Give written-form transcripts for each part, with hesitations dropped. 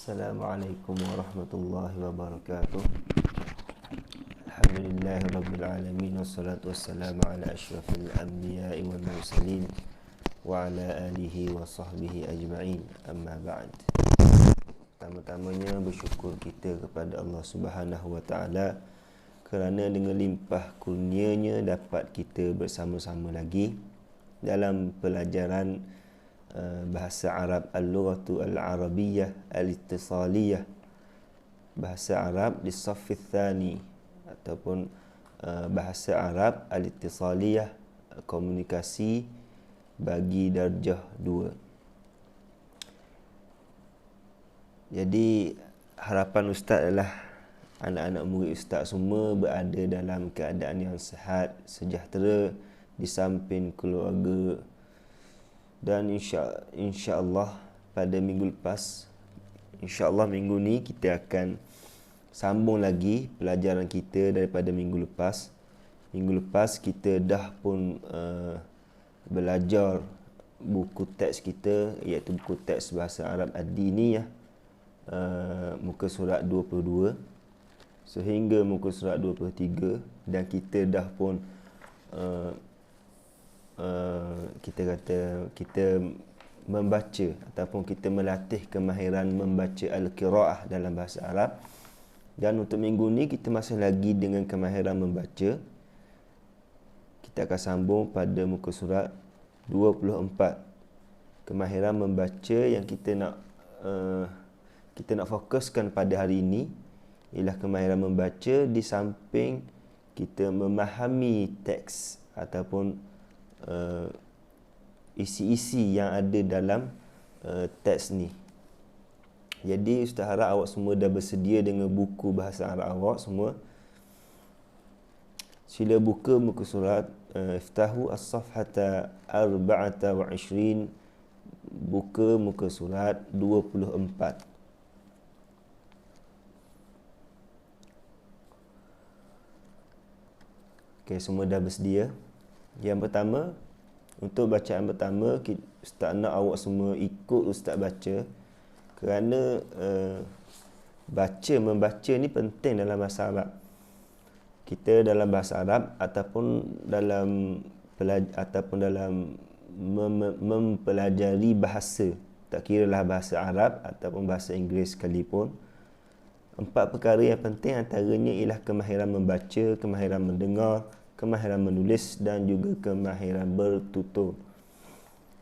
Assalamualaikum warahmatullahi wabarakatuh. Alhamdulillahirrabbilalamin. Wassalatu wassalamu ala ashrafil anbiya'i wal mursalin wa ala alihi wa sahbihi ajma'in. Amma ba'd. Pertama-tamanya bersyukur kita kepada Allah Subhanahu wa ta'ala kerana dengan limpah kurnianya dapat kita bersama-sama lagi dalam pelajaran bahasa Arab al-lughatu al-arabiyyah al-ittisaliyah, bahasa Arab di saffil thani ataupun bahasa Arab al-ittisaliyah, komunikasi bagi darjah 2. Jadi harapan ustaz adalah anak-anak murid ustaz semua berada dalam keadaan yang sihat, sejahtera di samping keluarga. Dan insya-Allah pada minggu lepas, insya-Allah minggu ni kita akan sambung lagi pelajaran kita daripada minggu lepas. Minggu lepas kita dah pun belajar buku teks kita, iaitu buku teks bahasa Arab ad-diniyah, muka surat 22 sehingga muka surat 23, dan kita dah pun kita membaca ataupun kita melatih kemahiran membaca al-qiraah dalam bahasa Arab. Dan untuk minggu ni kita masih lagi dengan kemahiran membaca. Kita akan sambung pada muka surat 24. Kemahiran membaca yang kita nak fokuskan pada hari ini ialah kemahiran membaca di samping kita memahami teks ataupun isi-isi yang ada dalam teks ni. Jadi ustaz harap awak semua dah bersedia dengan buku bahasa Arab awak semua. Sila buka muka surat iftahu as-safhata 24, buka muka surat 24. Okey, semua dah bersedia? Yang pertama, untuk bacaan pertama, ustaz nak awak semua ikut ustaz baca, kerana membaca ni penting dalam bahasa Arab. Kita dalam bahasa Arab ataupun dalam mempelajari bahasa, tak kiralah bahasa Arab ataupun bahasa Inggeris sekalipun, 4 perkara yang penting antaranya ialah kemahiran membaca, kemahiran mendengar, kemahiran menulis dan juga kemahiran bertutur.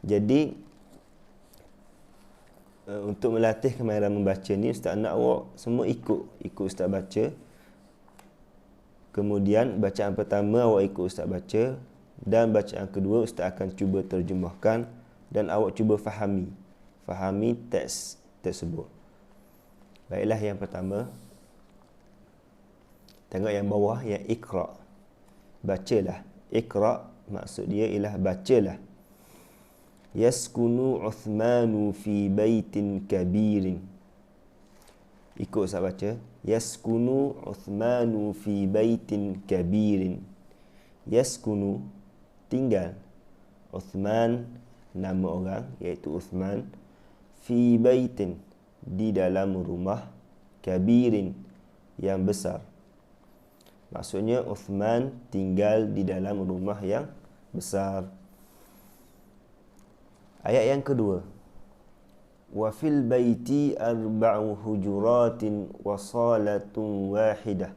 Jadi untuk melatih kemahiran membaca ni, ustaz nak awak semua ikut ustaz baca. Kemudian bacaan pertama awak ikut ustaz baca, dan bacaan kedua ustaz akan cuba terjemahkan dan awak cuba fahami teks tersebut. Baiklah, yang pertama, tengok yang bawah, yang iqra. Bacalah. Iqra maksud dia ialah bacalah. Yaskunu Uthmanu fi baitin kabirin. Ikut saya baca. Yaskunu Uthmanu fi baitin kabirin. Yaskunu, tinggal. Uthman, nama orang, iaitu Uthman. Fi baitin, di dalam rumah. Kabirin, yang besar. Maksudnya Uthman tinggal di dalam rumah yang besar. Ayat yang kedua. Wa fil baiti 4 hujuratin wa salatun wahidah.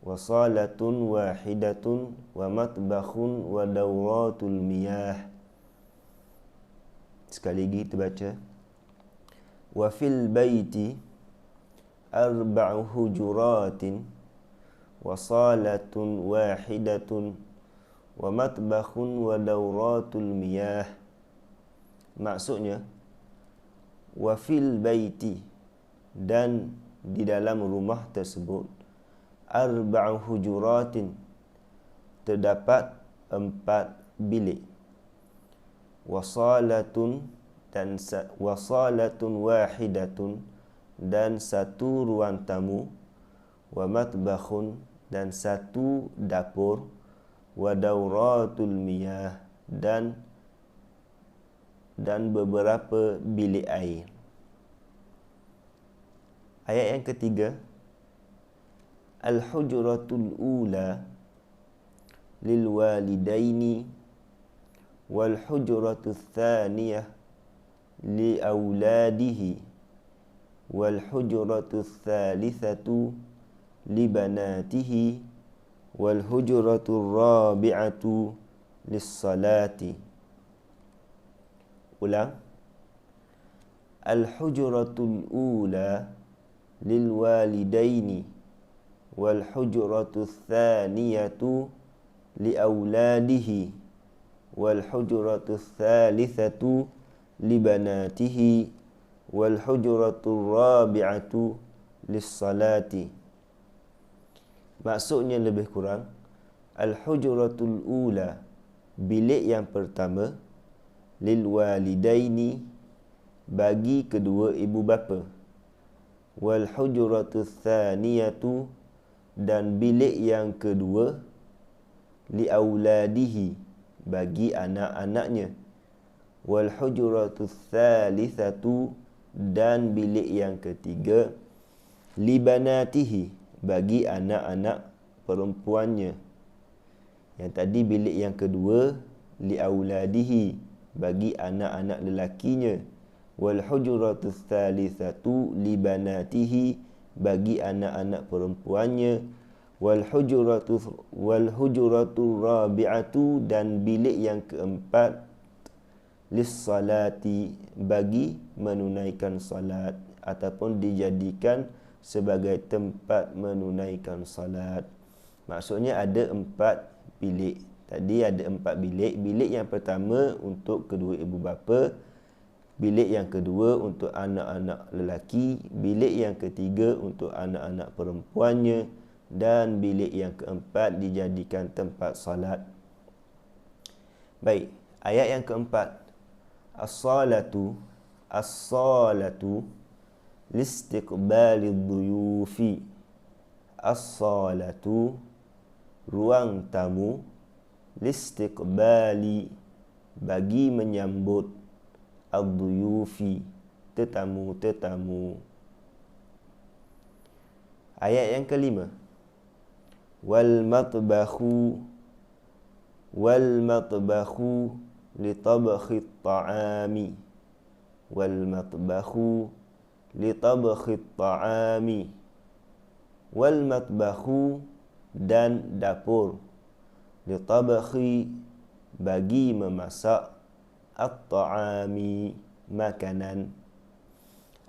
Wa salatun wahidatun wa matbakhun wa dawratul miyah. Sekali lagi kita baca. Wa fil baiti 4 hujuratin wa salatun wahidatun wa matbakhun wa dawratul miyah. Maksudnya, wa fil baiti, dan di dalam rumah tersebut, 4 hujuratin, terdapat 4 bilik. Wa salatun wahidatun, dan 1 ruang tamu. Wa matbakhun, dan 1 dapur. Wa dawratul miyah, dan beberapa bilik air. Ayat yang ketiga, al-hujratul ula lil walidaini wal hujratul thaniyah li auladihi wal hujratul thalithatu li banatihi wal hujratul rabi'atu lis salati. Ulang. Al hujratul ula lil walidaini wal hujratul thaniyatu li auladihi wal hujratul thalithatu li banatihi wal hujratul rabi'atu lis salati. Maksudnya lebih kurang, al hujratul ula, bilik yang pertama, lil walidaini, bagi kedua ibu bapa, wal hujratul thaniyatu, dan bilik yang kedua, li auladihi, bagi anak-anaknya, wal hujratul thalithatu, dan bilik yang ketiga, li banatihi, bagi anak-anak perempuannya. Yang tadi bilik yang kedua, li auladihi, bagi anak-anak lelakinya, wal hujratul thalithatu li banatihi, bagi anak-anak perempuannya, wal hujratul rabi'atu, dan bilik yang keempat, lis salati, bagi menunaikan salat ataupun dijadikan sebagai tempat menunaikan salat. Maksudnya ada 4 bilik. Tadi ada 4 bilik. Bilik yang pertama untuk kedua ibu bapa, bilik yang kedua untuk anak-anak lelaki, bilik yang ketiga untuk anak-anak perempuannya, dan bilik yang keempat dijadikan tempat salat. Baik, ayat yang keempat. As-salatu listiqbalid duyufi. As-salatu, ruang tamu, listiqbali, bagi menyambut, ad-duyufi, tetamu-tetamu. Ayat yang kelima. Wal matbakhu li tabkhit ta'ami. Wal matbakhu li tabkhit ta'ami. Wal matbakhu, dan dapur, li tabkhi, bagi memasak, at-ta'ami, makanan.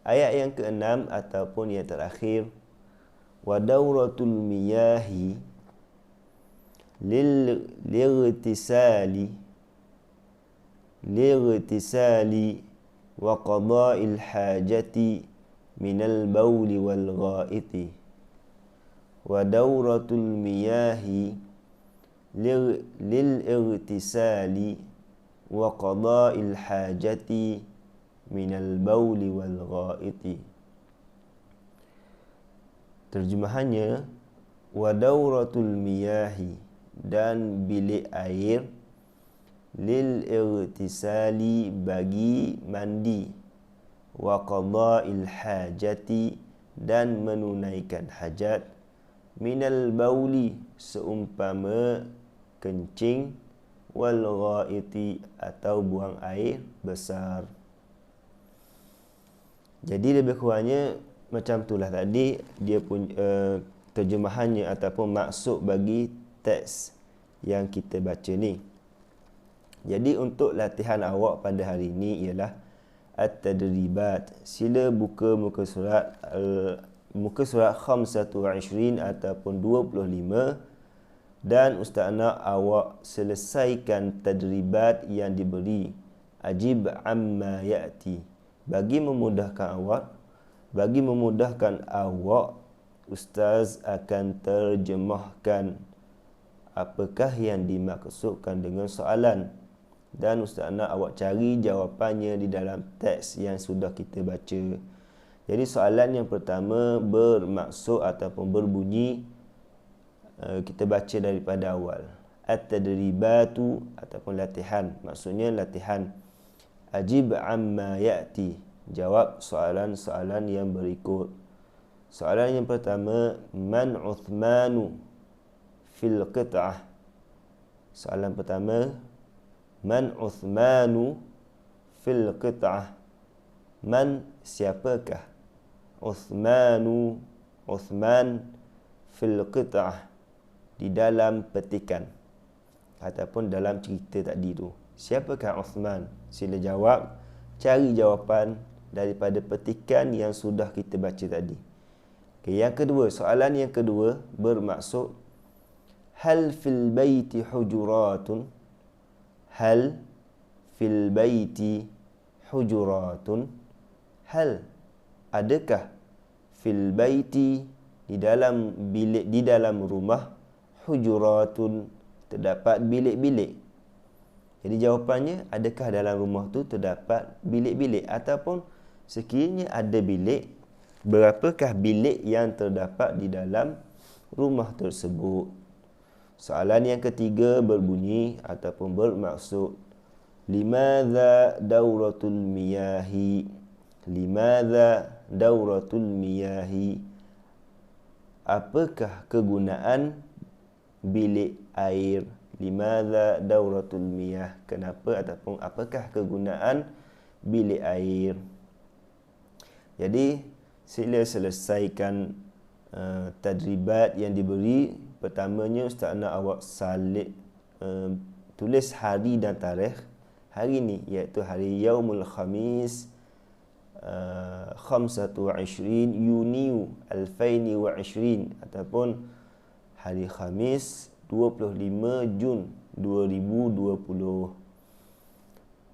Ayat yang keenam ataupun yang terakhir. Wa dawratul miyahi lightisali wa qada'il hajati minal bawli wal ghaiti. Wa dawratul miyahi lil-ightisali wa qada'il hajati minal bawli wal ghaiti. Terjemahannya, wa dawratul miyahi, dan bilik air, lil-ightisali, bagi mandi, wa qada'il hajati, dan menunaikan hajat, minal bauli, seumpama kencing, wal ghaiti, atau buang air besar. Jadi lebih kurangnya macam itulah tadi dia punya terjemahannya ataupun maksud bagi teks yang kita baca ni. Jadi untuk latihan awak pada hari ini ialah at-tadribat. Sila buka muka surat 25 ataupun 25, dan ustaz nak awak selesaikan tadribat yang diberi. Ajib amma ya'ti. Bagi memudahkan awak, ustaz akan terjemahkan apakah yang dimaksudkan dengan soalan, dan ustaz nak awak cari jawapannya di dalam teks yang sudah kita baca. Jadi soalan yang pertama bermaksud ataupun berbunyi, kita baca daripada awal. At-tadribatu ataupun latihan, maksudnya latihan. Ajib amma ya'ti, jawab soalan-soalan yang berikut. Soalan yang pertama, man Uthmanu fil qit'ah. Soalan pertama, man Uthmanu fil qit'ah. Man, siapakah? Uthmanu, Uthman fil qit'ah, di dalam petikan ataupun dalam cerita tadi tu. Siapakah Uthman? Sila jawab. Cari jawapan daripada petikan yang sudah kita baca tadi. Okay, yang kedua, soalan yang kedua bermaksud hal fil baiti hujuratun? Hal fil baiti hujuratun? Hal, adakah fil baiti, di dalam bilik, di dalam rumah, hujuratun, terdapat bilik-bilik? Jadi jawapannya, adakah dalam rumah tu terdapat bilik-bilik? Ataupun sekiranya ada bilik, berapakah bilik yang terdapat di dalam rumah tersebut? Soalan yang ketiga berbunyi ataupun bermaksud limadza dauratul miyahi? Limadza dauratul miyahi? Apakah kegunaan bilik air? Limadza dauratul miyah? Kenapa ataupun apakah kegunaan bilik air? Jadi sila selesaikan tadribat yang diberi. Pertamanya Ustaz nak awak salib, tulis hari dan tarikh hari ni, iaitu hari Yaumul Khamis 25 Yuni 2020 ataupun hari Khamis 25 Jun 2020.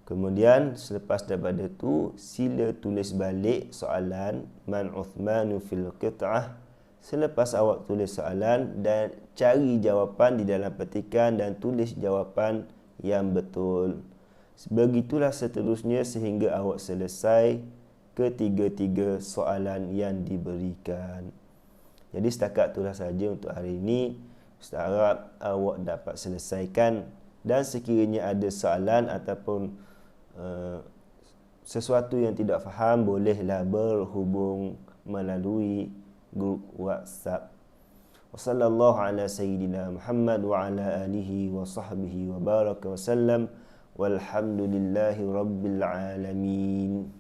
Kemudian selepas daripada tu, sila tulis balik soalan man Uthmanu fil qit'ah. Selepas awak tulis soalan dan cari jawapan di dalam petikan dan tulis jawapan yang betul. Begitulah seterusnya sehingga awak selesai ketiga-tiga soalan yang diberikan. Jadi setakat itulah saja untuk hari ini. Ustaz harap awak dapat selesaikan, dan sekiranya ada soalan ataupun sesuatu yang tidak faham, bolehlah berhubung melalui grup WhatsApp. Wassallallahu ala sayyidina Muhammad wa ala alihi wa sahbihi wa baraka wa sallam. Walhamdulillahi rabbil alamin.